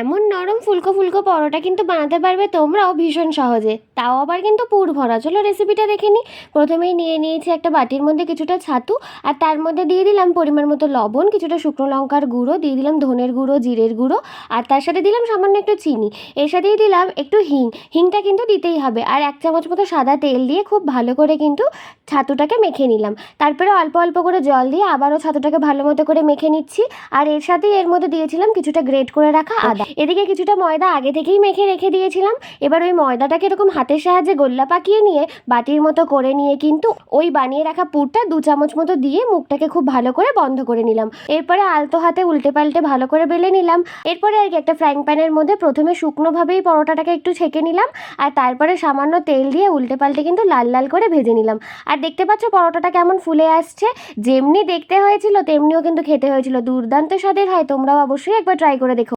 এমন নরম ফুলকো ফুলকো পরোটা কিন্তু বানাতে পারবে তোমরাও ভীষণ সহজে, তাও আবার কিন্তু পুর ভরা। চলো রেসিপিটা দেখে নিই। প্রথমেই নিয়ে নিয়েছি একটা বাটির মধ্যে কিছুটা ছাতু, আর তার মধ্যে দিয়ে দিলাম পরিমাণ মতো লবণ, কিছুটা শুকনো লঙ্কার গুঁড়ো, দিয়ে দিলাম ধনের গুঁড়ো, জিরের গুঁড়ো, আর তার সাথে দিলাম সামান্য একটু চিনি। এর সাথেই দিলাম একটু হিংটা কিন্তু দিতেই হবে, আর 1 চামচ মতো সাদা তেল দিয়ে খুব ভালো করে কিন্তু ছাতুটাকে মেখে নিলাম। তারপরে অল্প অল্প করে জল দিয়ে আবারও ছাতুটাকে ভালো মতো করে মেখে নিচ্ছি। আর এর সাথেই এর মধ্যে দিয়েছিলাম কিছুটা গ্রেট করে রাখা আদা। এদিকে কিছুটা ময়দা আগে থেকেই মেখে রেখে দিয়েছিলাম। এবার ওই ময়দাটাকে এরকম হাতের সাহায্যে গোল্লা পাকিয়ে নিয়ে বাটির মতো করে নিয়ে কিন্তু ওই বানিয়ে রাখা পুরটা 2 চামচ মতো দিয়ে মুখটাকে খুব ভালো করে বন্ধ করে নিলাম। এরপরে আলতো হাতে উল্টে পাল্টে ভালো করে বেলে নিলাম। এরপরে আর কি একটা ফ্রাইং প্যানের মধ্যে প্রথমে শুকনোভাবেই পরোটাটাকে একটু ছেঁকে নিলাম, আর তারপরে সামান্য তেল দিয়ে উল্টে পাল্টে কিন্তু লাল লাল করে ভেজে নিলাম। আর দেখতে পাচ্ছ পরোটাটা কেমন ফুলে আসছে। যেমনি দেখতে হয়েছিল তেমনিও কিন্তু খেতে হয়েছিল। দুর্দান্ত স্বাদের হয়, তোমরাও অবশ্যই একবার ট্রাই করে দেখো।